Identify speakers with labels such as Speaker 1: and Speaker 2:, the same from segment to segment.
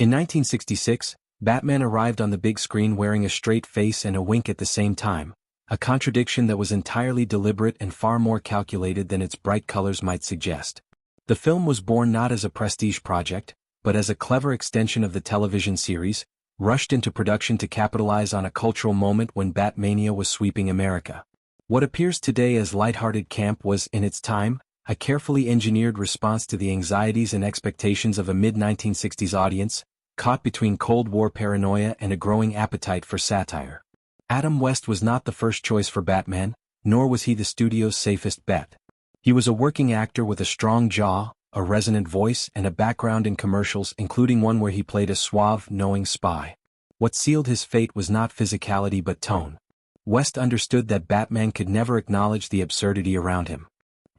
Speaker 1: In 1966, Batman arrived on the big screen wearing a straight face and a wink at the same time, a contradiction that was entirely deliberate and far more calculated than its bright colors might suggest. The film was born not as a prestige project, but as a clever extension of the television series, rushed into production to capitalize on a cultural moment when Batmania was sweeping America. What appears today as lighthearted camp was, in its time, a carefully engineered response to the anxieties and expectations of a mid-1960s audience, caught between Cold War paranoia and a growing appetite for satire. Adam West was not the first choice for Batman, nor was he the studio's safest bet. He was a working actor with a strong jaw, a resonant voice, and a background in commercials, including one where he played a suave, knowing spy. What sealed his fate was not physicality but tone. West understood that Batman could never acknowledge the absurdity around him.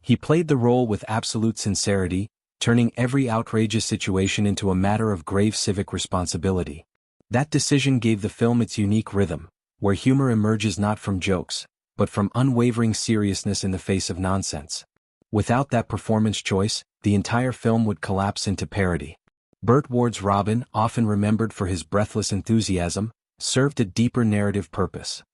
Speaker 1: He played the role with absolute sincerity, turning every outrageous situation into a matter of grave civic responsibility. That decision gave the film its unique rhythm, where humor emerges not from jokes, but from unwavering seriousness in the face of nonsense. Without that performance choice, the entire film would collapse into parody. Burt Ward's Robin, often remembered for his breathless enthusiasm, served a deeper narrative purpose.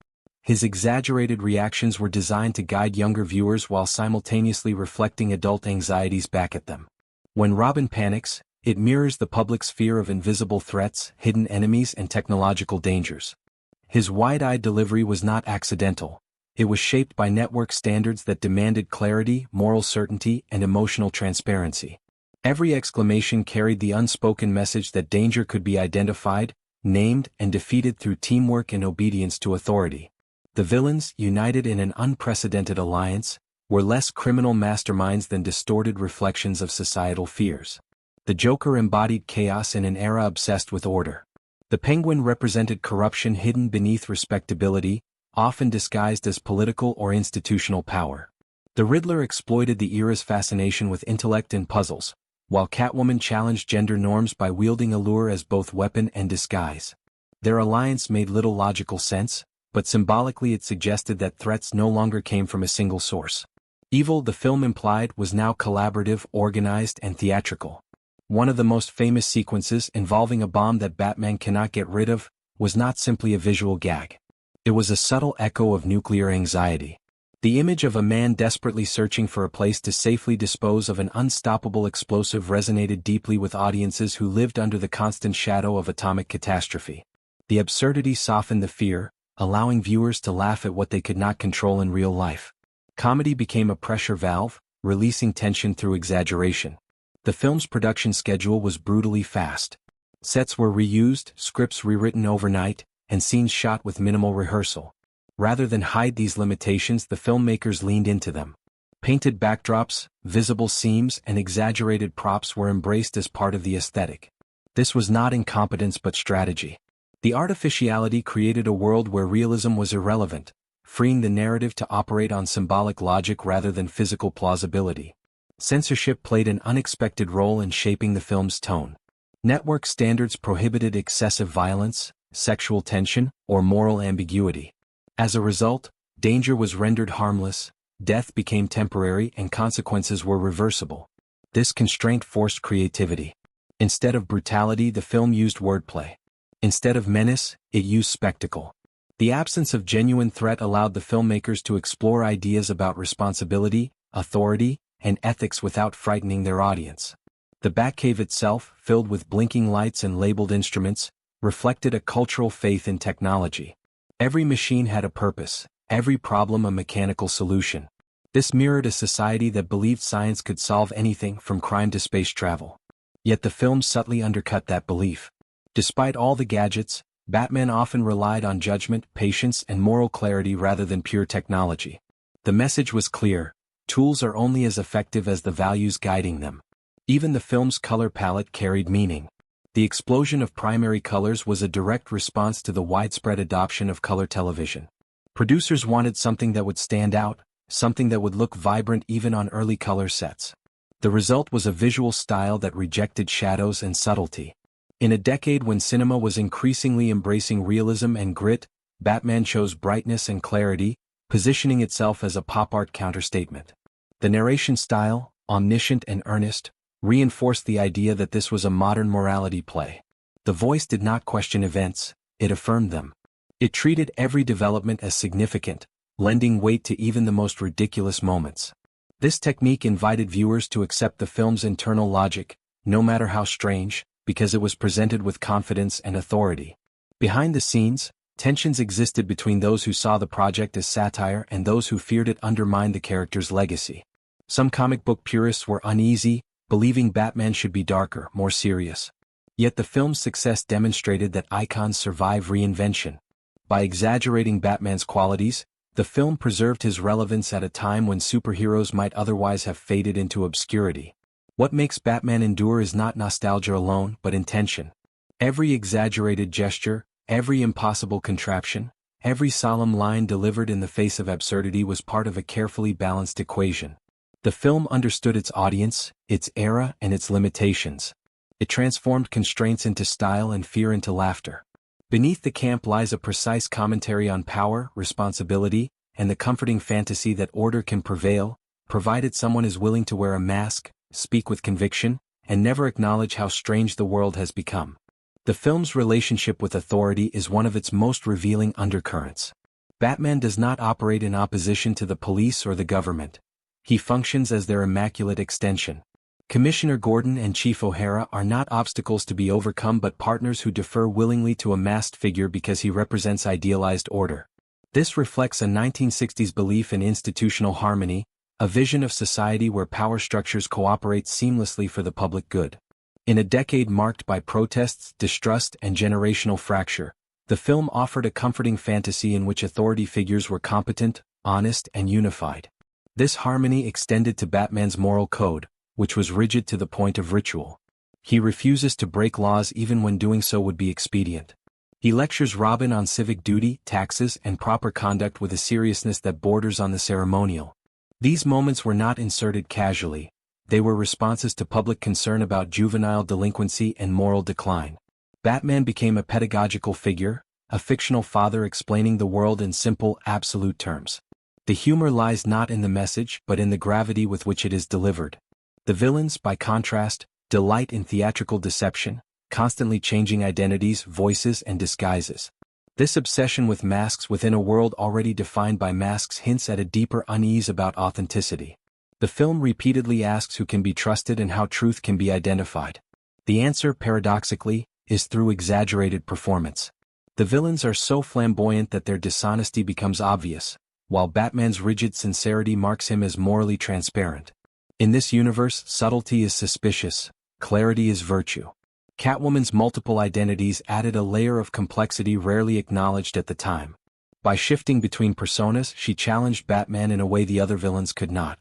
Speaker 1: His exaggerated reactions were designed to guide younger viewers while simultaneously reflecting adult anxieties back at them. When Robin panics, it mirrors the public's fear of invisible threats, hidden enemies, and technological dangers. His wide-eyed delivery was not accidental. It was shaped by network standards that demanded clarity, moral certainty, and emotional transparency. Every exclamation carried the unspoken message that danger could be identified, named, and defeated through teamwork and obedience to authority. The villains, united in an unprecedented alliance, were less criminal masterminds than distorted reflections of societal fears. The Joker embodied chaos in an era obsessed with order. The Penguin represented corruption hidden beneath respectability, often disguised as political or institutional power. The Riddler exploited the era's fascination with intellect and puzzles, while Catwoman challenged gender norms by wielding allure as both weapon and disguise. Their alliance made little logical sense, but symbolically it suggested that threats no longer came from a single source. Evil, the film implied, was now collaborative, organized, and theatrical. One of the most famous sequences, involving a bomb that Batman cannot get rid of, was not simply a visual gag. It was a subtle echo of nuclear anxiety. The image of a man desperately searching for a place to safely dispose of an unstoppable explosive resonated deeply with audiences who lived under the constant shadow of atomic catastrophe. The absurdity softened the fear, allowing viewers to laugh at what they could not control in real life. Comedy became a pressure valve, releasing tension through exaggeration. The film's production schedule was brutally fast. Sets were reused, scripts rewritten overnight, and scenes shot with minimal rehearsal. Rather than hide these limitations, the filmmakers leaned into them. Painted backdrops, visible seams, and exaggerated props were embraced as part of the aesthetic. This was not incompetence but strategy. The artificiality created a world where realism was irrelevant, freeing the narrative to operate on symbolic logic rather than physical plausibility. Censorship played an unexpected role in shaping the film's tone. Network standards prohibited excessive violence, sexual tension, or moral ambiguity. As a result, danger was rendered harmless, death became temporary, and consequences were reversible. This constraint forced creativity. Instead of brutality, the film used wordplay. Instead of menace, it used spectacle. The absence of genuine threat allowed the filmmakers to explore ideas about responsibility, authority, and ethics without frightening their audience. The Batcave itself, filled with blinking lights and labeled instruments, reflected a cultural faith in technology. Every machine had a purpose, every problem a mechanical solution. This mirrored a society that believed science could solve anything from crime to space travel. Yet the film subtly undercut that belief. Despite all the gadgets, Batman often relied on judgment, patience, and moral clarity rather than pure technology. The message was clear: tools are only as effective as the values guiding them. Even the film's color palette carried meaning. The explosion of primary colors was a direct response to the widespread adoption of color television. Producers wanted something that would stand out, something that would look vibrant even on early color sets. The result was a visual style that rejected shadows and subtlety. In a decade when cinema was increasingly embracing realism and grit, Batman chose brightness and clarity, positioning itself as a pop art counterstatement. The narration style, omniscient and earnest, reinforced the idea that this was a modern morality play. The voice did not question events, it affirmed them. It treated every development as significant, lending weight to even the most ridiculous moments. This technique invited viewers to accept the film's internal logic, no matter how strange, because it was presented with confidence and authority. Behind the scenes, tensions existed between those who saw the project as satire and those who feared it undermined the character's legacy. Some comic book purists were uneasy, believing Batman should be darker, more serious. Yet the film's success demonstrated that icons survive reinvention. By exaggerating Batman's qualities, the film preserved his relevance at a time when superheroes might otherwise have faded into obscurity. What makes Batman endure is not nostalgia alone, but intention. Every exaggerated gesture, every impossible contraption, every solemn line delivered in the face of absurdity was part of a carefully balanced equation. The film understood its audience, its era, and its limitations. It transformed constraints into style and fear into laughter. Beneath the camp lies a precise commentary on power, responsibility, and the comforting fantasy that order can prevail, provided someone is willing to wear a mask, speak with conviction, and never acknowledge how strange the world has become. The film's relationship with authority is one of its most revealing undercurrents. Batman does not operate in opposition to the police or the government. He functions as their immaculate extension. Commissioner Gordon and Chief O'Hara are not obstacles to be overcome but partners who defer willingly to a masked figure because he represents idealized order. This reflects a 1960s belief in institutional harmony, a vision of society where power structures cooperate seamlessly for the public good. In a decade marked by protests, distrust, and generational fracture, the film offered a comforting fantasy in which authority figures were competent, honest, and unified. This harmony extended to Batman's moral code, which was rigid to the point of ritual. He refuses to break laws even when doing so would be expedient. He lectures Robin on civic duty, taxes, and proper conduct with a seriousness that borders on the ceremonial. These moments were not inserted casually. They were responses to public concern about juvenile delinquency and moral decline. Batman became a pedagogical figure, a fictional father explaining the world in simple, absolute terms. The humor lies not in the message but in the gravity with which it is delivered. The villains, by contrast, delight in theatrical deception, constantly changing identities, voices, and disguises. This obsession with masks within a world already defined by masks hints at a deeper unease about authenticity. The film repeatedly asks who can be trusted and how truth can be identified. The answer, paradoxically, is through exaggerated performance. The villains are so flamboyant that their dishonesty becomes obvious, while Batman's rigid sincerity marks him as morally transparent. In this universe, subtlety is suspicious, clarity is virtue. Catwoman's multiple identities added a layer of complexity rarely acknowledged at the time. By shifting between personas, she challenged Batman in a way the other villains could not.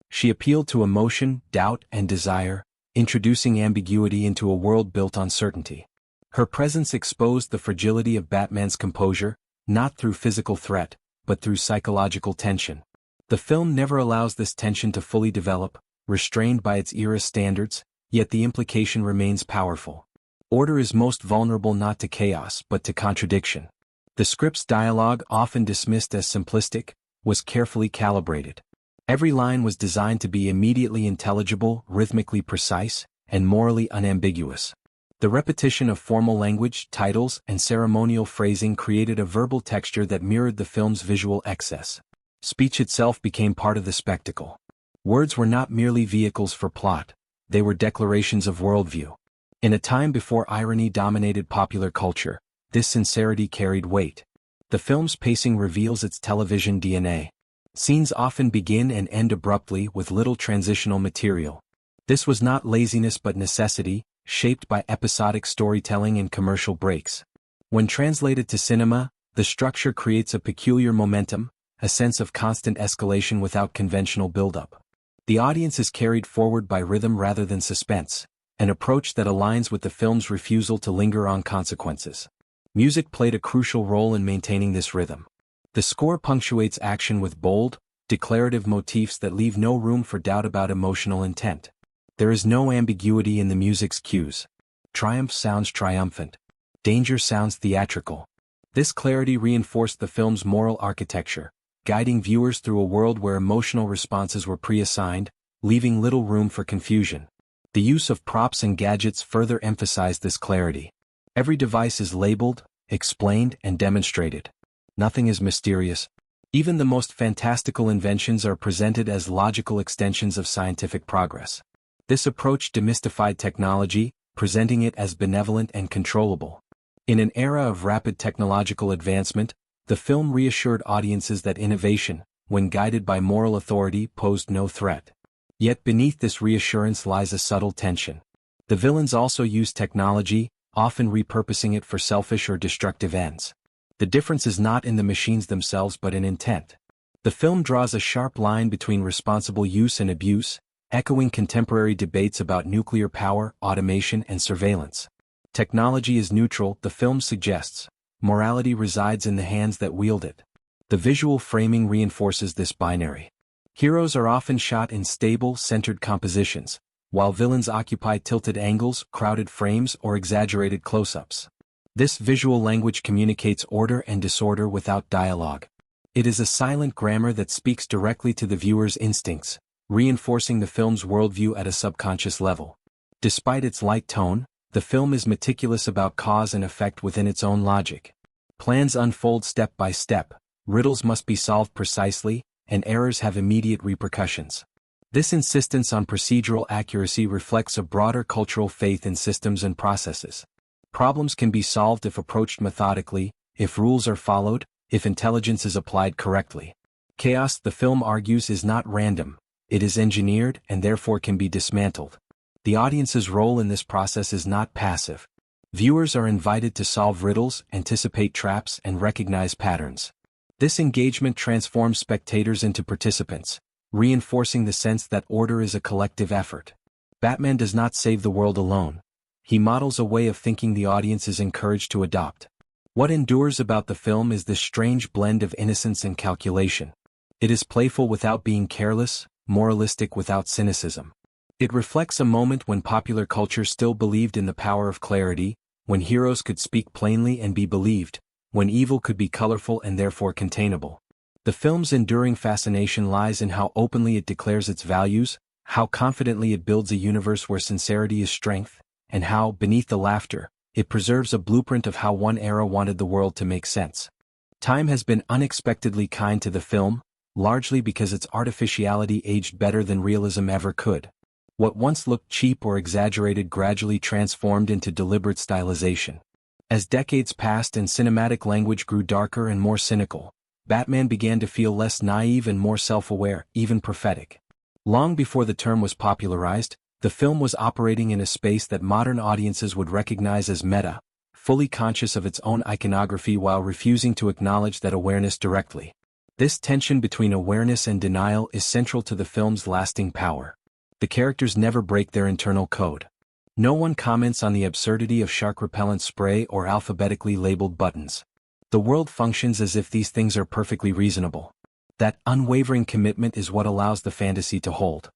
Speaker 1: She appealed to emotion, doubt, and desire, introducing ambiguity into a world built on certainty. Her presence exposed the fragility of Batman's composure, not through physical threat, but through psychological tension. The film never allows this tension to fully develop, restrained by its era's standards, yet the implication remains powerful. Order is most vulnerable not to chaos but to contradiction. The script's dialogue, often dismissed as simplistic, was carefully calibrated. Every line was designed to be immediately intelligible, rhythmically precise, and morally unambiguous. The repetition of formal language, titles, and ceremonial phrasing created a verbal texture that mirrored the film's visual excess. Speech itself became part of the spectacle. Words were not merely vehicles for plot. They were declarations of worldview. In a time before irony dominated popular culture, this sincerity carried weight. The film's pacing reveals its television DNA. Scenes often begin and end abruptly with little transitional material. This was not laziness but necessity, shaped by episodic storytelling and commercial breaks. When translated to cinema, the structure creates a peculiar momentum, a sense of constant escalation without conventional buildup. The audience is carried forward by rhythm rather than suspense, an approach that aligns with the film's refusal to linger on consequences. Music played a crucial role in maintaining this rhythm. The score punctuates action with bold, declarative motifs that leave no room for doubt about emotional intent. There is no ambiguity in the music's cues. Triumph sounds triumphant. Danger sounds theatrical. This clarity reinforced the film's moral architecture, guiding viewers through a world where emotional responses were pre-assigned, leaving little room for confusion. The use of props and gadgets further emphasized this clarity. Every device is labeled, explained, and demonstrated. Nothing is mysterious. Even the most fantastical inventions are presented as logical extensions of scientific progress. This approach demystified technology, presenting it as benevolent and controllable. In an era of rapid technological advancement, the film reassured audiences that innovation, when guided by moral authority, posed no threat. Yet beneath this reassurance lies a subtle tension. The villains also use technology, often repurposing it for selfish or destructive ends. The difference is not in the machines themselves but in intent. The film draws a sharp line between responsible use and abuse, echoing contemporary debates about nuclear power, automation, and surveillance. Technology is neutral, the film suggests. Morality resides in the hands that wield it. The visual framing reinforces this binary. Heroes are often shot in stable, centered compositions, while villains occupy tilted angles, crowded frames, or exaggerated close-ups. This visual language communicates order and disorder without dialogue. It is a silent grammar that speaks directly to the viewer's instincts, reinforcing the film's worldview at a subconscious level. Despite its light tone, the film is meticulous about cause and effect within its own logic. Plans unfold step by step, riddles must be solved precisely, and errors have immediate repercussions. This insistence on procedural accuracy reflects a broader cultural faith in systems and processes. Problems can be solved if approached methodically, if rules are followed, if intelligence is applied correctly. Chaos, the film argues, is not random, it is engineered and therefore can be dismantled. The audience's role in this process is not passive. Viewers are invited to solve riddles, anticipate traps, and recognize patterns. This engagement transforms spectators into participants, reinforcing the sense that order is a collective effort. Batman does not save the world alone. He models a way of thinking the audience is encouraged to adopt. What endures about the film is this strange blend of innocence and calculation. It is playful without being careless, moralistic without cynicism. It reflects a moment when popular culture still believed in the power of clarity, when heroes could speak plainly and be believed, when evil could be colorful and therefore containable. The film's enduring fascination lies in how openly it declares its values, how confidently it builds a universe where sincerity is strength, and how, beneath the laughter, it preserves a blueprint of how one era wanted the world to make sense. Time has been unexpectedly kind to the film, largely because its artificiality aged better than realism ever could. What once looked cheap or exaggerated gradually transformed into deliberate stylization. As decades passed and cinematic language grew darker and more cynical, Batman began to feel less naive and more self-aware, even prophetic. Long before the term was popularized, the film was operating in a space that modern audiences would recognize as meta, fully conscious of its own iconography while refusing to acknowledge that awareness directly. This tension between awareness and denial is central to the film's lasting power. The characters never break their internal code. No one comments on the absurdity of shark repellent spray or alphabetically labeled buttons. The world functions as if these things are perfectly reasonable. That unwavering commitment is what allows the fantasy to hold.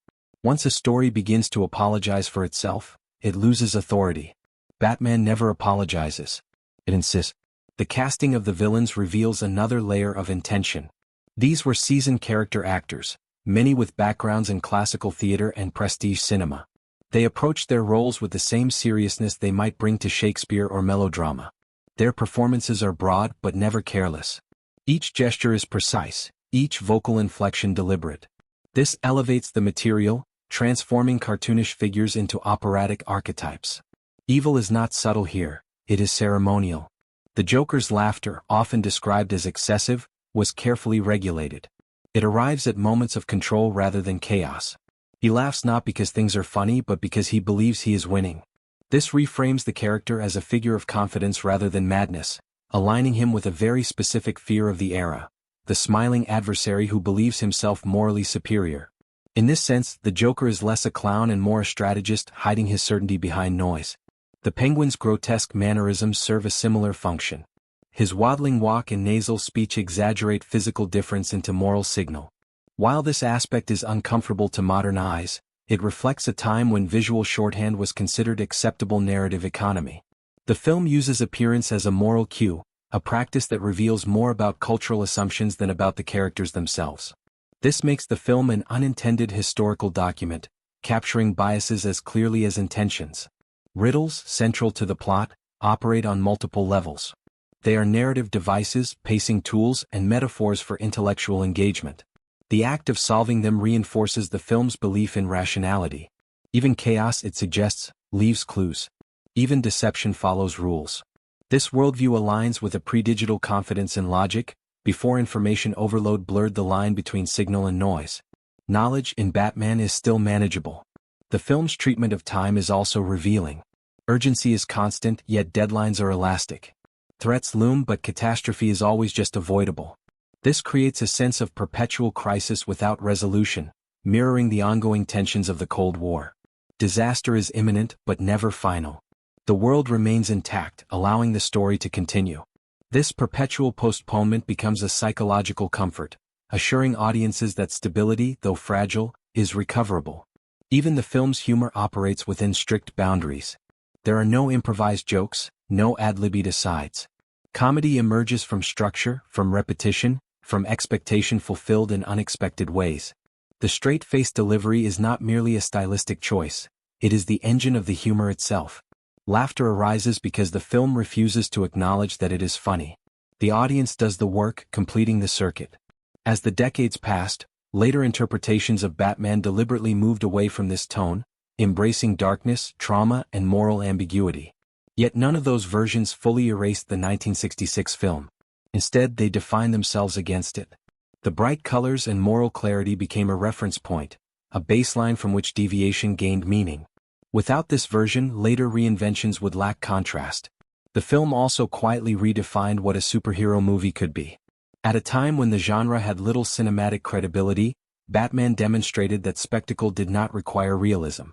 Speaker 1: Once a story begins to apologize for itself, it loses authority. Batman never apologizes. It insists. The casting of the villains reveals another layer of intention. These were seasoned character actors, many with backgrounds in classical theater and prestige cinema. They approached their roles with the same seriousness they might bring to Shakespeare or melodrama. Their performances are broad but never careless. Each gesture is precise, each vocal inflection deliberate. This elevates the material, transforming cartoonish figures into operatic archetypes. Evil is not subtle here, it is ceremonial. The Joker's laughter, often described as excessive, was carefully regulated. It arrives at moments of control rather than chaos. He laughs not because things are funny but because he believes he is winning. This reframes the character as a figure of confidence rather than madness, aligning him with a very specific fear of the era, the smiling adversary who believes himself morally superior. In this sense, the Joker is less a clown and more a strategist hiding his certainty behind noise. The Penguin's grotesque mannerisms serve a similar function. His waddling walk and nasal speech exaggerate physical difference into moral signal. While this aspect is uncomfortable to modern eyes, it reflects a time when visual shorthand was considered acceptable narrative economy. The film uses appearance as a moral cue, a practice that reveals more about cultural assumptions than about the characters themselves. This makes the film an unintended historical document, capturing biases as clearly as intentions. Riddles, central to the plot, operate on multiple levels. They are narrative devices, pacing tools, and metaphors for intellectual engagement. The act of solving them reinforces the film's belief in rationality. Even chaos it suggests leaves clues. Even deception follows rules. This worldview aligns with a pre-digital confidence in logic, before information overload blurred the line between signal and noise. Knowledge in Batman is still manageable. The film's treatment of time is also revealing. Urgency is constant, yet deadlines are elastic. Threats loom, but catastrophe is always just avoidable. This creates a sense of perpetual crisis without resolution, mirroring the ongoing tensions of the Cold War. Disaster is imminent, but never final. The world remains intact, allowing the story to continue. This perpetual postponement becomes a psychological comfort, assuring audiences that stability, though fragile, is recoverable. Even the film's humor operates within strict boundaries. There are no improvised jokes, no ad-libbed asides. Comedy emerges from structure, from repetition, from expectation fulfilled in unexpected ways. The straight-faced delivery is not merely a stylistic choice, it is the engine of the humor itself. Laughter arises because the film refuses to acknowledge that it is funny. The audience does the work, completing the circuit. As the decades passed, later interpretations of Batman deliberately moved away from this tone, embracing darkness, trauma, and moral ambiguity. Yet none of those versions fully erased the 1966 film. Instead, they defined themselves against it. The bright colors and moral clarity became a reference point, a baseline from which deviation gained meaning. Without this version, later reinventions would lack contrast. The film also quietly redefined what a superhero movie could be. At a time when the genre had little cinematic credibility, Batman demonstrated that spectacle did not require realism.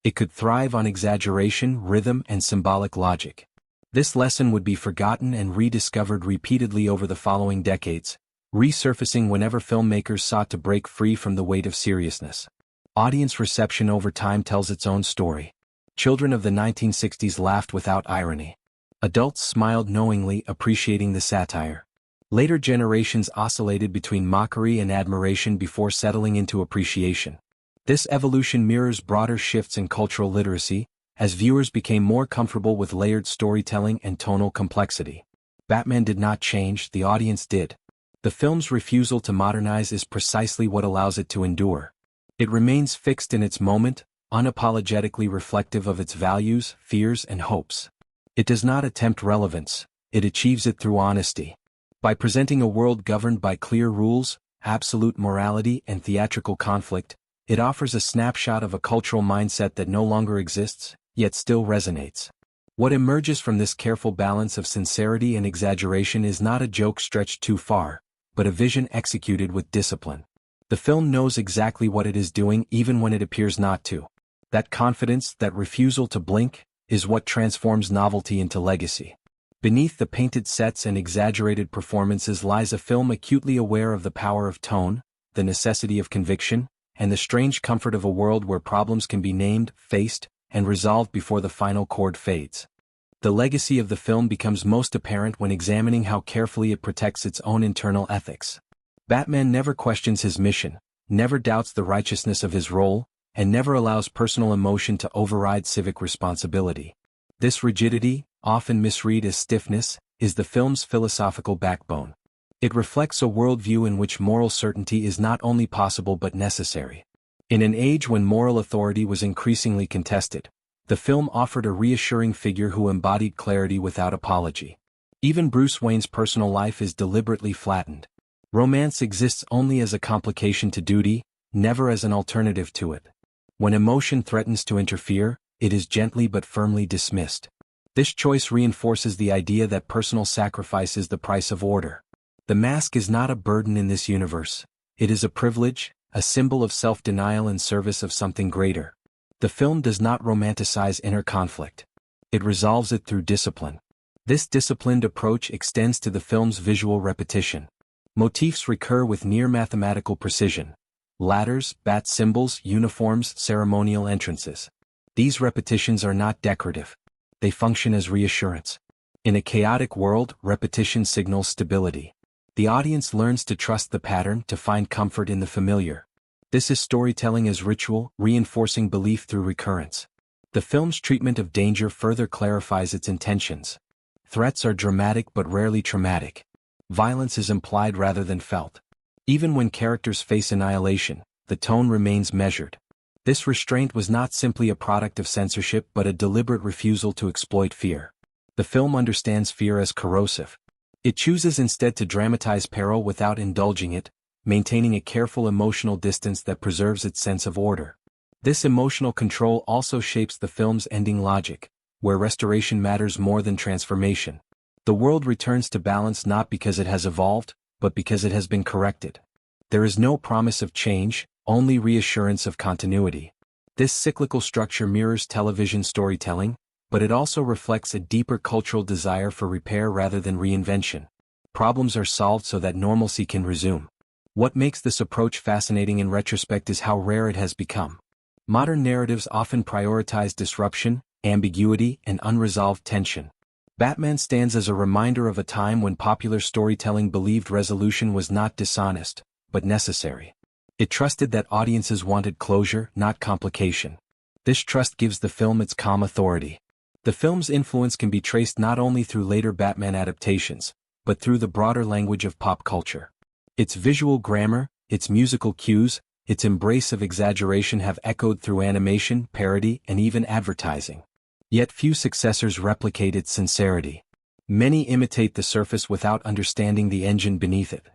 Speaker 1: It could thrive on exaggeration, rhythm, and symbolic logic. This lesson would be forgotten and rediscovered repeatedly over the following decades, resurfacing whenever filmmakers sought to break free from the weight of seriousness. Audience reception over time tells its own story. Children of the 1960s laughed without irony. Adults smiled knowingly, appreciating the satire. Later generations oscillated between mockery and admiration before settling into appreciation. This evolution mirrors broader shifts in cultural literacy, as viewers became more comfortable with layered storytelling and tonal complexity. Batman did not change, the audience did. The film's refusal to modernize is precisely what allows it to endure. It remains fixed in its moment, unapologetically reflective of its values, fears, and hopes. It does not attempt relevance, it achieves it through honesty. By presenting a world governed by clear rules, absolute morality, and theatrical conflict, it offers a snapshot of a cultural mindset that no longer exists, yet still resonates. What emerges from this careful balance of sincerity and exaggeration is not a joke stretched too far, but a vision executed with discipline. The film knows exactly what it is doing even when it appears not to. That confidence, that refusal to blink, is what transforms novelty into legacy. Beneath the painted sets and exaggerated performances lies a film acutely aware of the power of tone, the necessity of conviction, and the strange comfort of a world where problems can be named, faced, and resolved before the final chord fades. The legacy of the film becomes most apparent when examining how carefully it protects its own internal ethics. Batman never questions his mission, never doubts the righteousness of his role, and never allows personal emotion to override civic responsibility. This rigidity, often misread as stiffness, is the film's philosophical backbone. It reflects a worldview in which moral certainty is not only possible but necessary. In an age when moral authority was increasingly contested, the film offered a reassuring figure who embodied clarity without apology. Even Bruce Wayne's personal life is deliberately flattened. Romance exists only as a complication to duty, never as an alternative to it. When emotion threatens to interfere, it is gently but firmly dismissed. This choice reinforces the idea that personal sacrifice is the price of order. The mask is not a burden in this universe. It is a privilege, a symbol of self-denial in service of something greater. The film does not romanticize inner conflict. It resolves it through discipline. This disciplined approach extends to the film's visual repetition. Motifs recur with near mathematical precision. Ladders, bat symbols, uniforms, ceremonial entrances. These repetitions are not decorative. They function as reassurance. In a chaotic world, repetition signals stability. The audience learns to trust the pattern, to find comfort in the familiar. This is storytelling as ritual, reinforcing belief through recurrence. The film's treatment of danger further clarifies its intentions. Threats are dramatic but rarely traumatic. Violence is implied rather than felt. Even when characters face annihilation, the tone remains measured. This restraint was not simply a product of censorship but a deliberate refusal to exploit fear. The film understands fear as corrosive. It chooses instead to dramatize peril without indulging it, maintaining a careful emotional distance that preserves its sense of order. This emotional control also shapes the film's ending logic, where restoration matters more than transformation. The world returns to balance not because it has evolved, but because it has been corrected. There is no promise of change, only reassurance of continuity. This cyclical structure mirrors television storytelling, but it also reflects a deeper cultural desire for repair rather than reinvention. Problems are solved so that normalcy can resume. What makes this approach fascinating in retrospect is how rare it has become. Modern narratives often prioritize disruption, ambiguity, and unresolved tension. Batman stands as a reminder of a time when popular storytelling believed resolution was not dishonest, but necessary. It trusted that audiences wanted closure, not complication. This trust gives the film its calm authority. The film's influence can be traced not only through later Batman adaptations, but through the broader language of pop culture. Its visual grammar, its musical cues, its embrace of exaggeration have echoed through animation, parody, and even advertising. Yet few successors replicate its sincerity. Many imitate the surface without understanding the engine beneath it.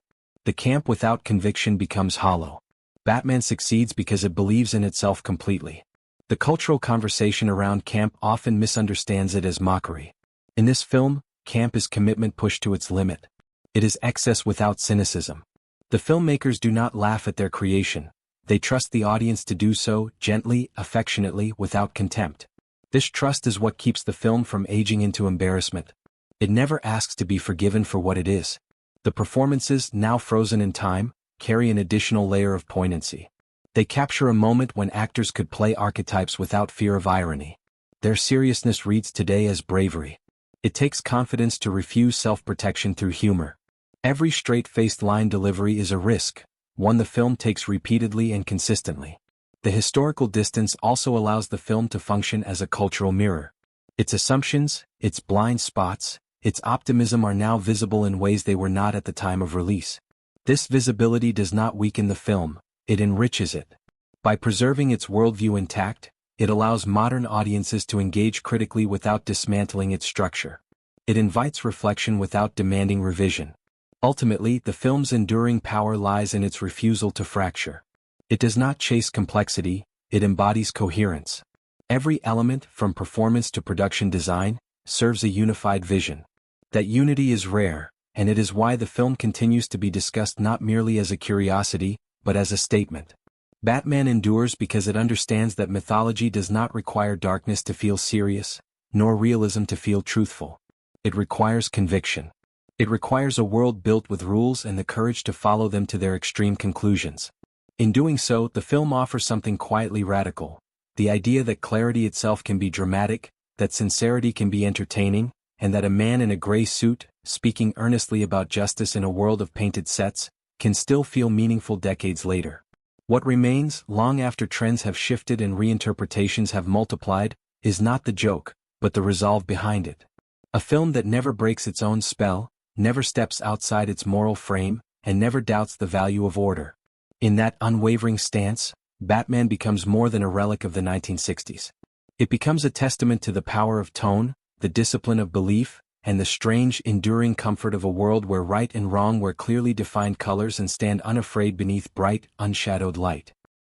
Speaker 1: The camp without conviction becomes hollow. Batman succeeds because it believes in itself completely. The cultural conversation around camp often misunderstands it as mockery. In this film, camp is commitment pushed to its limit. It is excess without cynicism. The filmmakers do not laugh at their creation. They trust the audience to do so, gently, affectionately, without contempt. This trust is what keeps the film from aging into embarrassment. It never asks to be forgiven for what it is. The performances, now frozen in time, carry an additional layer of poignancy. They capture a moment when actors could play archetypes without fear of irony. Their seriousness reads today as bravery. It takes confidence to refuse self-protection through humor. Every straight-faced line delivery is a risk, one the film takes repeatedly and consistently. The historical distance also allows the film to function as a cultural mirror. Its assumptions, its blind spots, its optimism are now visible in ways they were not at the time of release. This visibility does not weaken the film, it enriches it. By preserving its worldview intact, it allows modern audiences to engage critically without dismantling its structure. It invites reflection without demanding revision. Ultimately, the film's enduring power lies in its refusal to fracture. It does not chase complexity, it embodies coherence. Every element, from performance to production design, serves a unified vision. That unity is rare, and it is why the film continues to be discussed not merely as a curiosity, but as a statement. Batman endures because it understands that mythology does not require darkness to feel serious, nor realism to feel truthful. It requires conviction. It requires a world built with rules and the courage to follow them to their extreme conclusions. In doing so, the film offers something quietly radical: the idea that clarity itself can be dramatic, that sincerity can be entertaining, and that a man in a gray suit, speaking earnestly about justice in a world of painted sets, can still feel meaningful decades later. What remains, long after trends have shifted and reinterpretations have multiplied, is not the joke, but the resolve behind it. A film that never breaks its own spell, never steps outside its moral frame, and never doubts the value of order. In that unwavering stance, Batman becomes more than a relic of the 1960s. It becomes a testament to the power of tone, the discipline of belief, and the strange, enduring comfort of a world where right and wrong wear clearly defined colors and stand unafraid beneath bright, unshadowed light.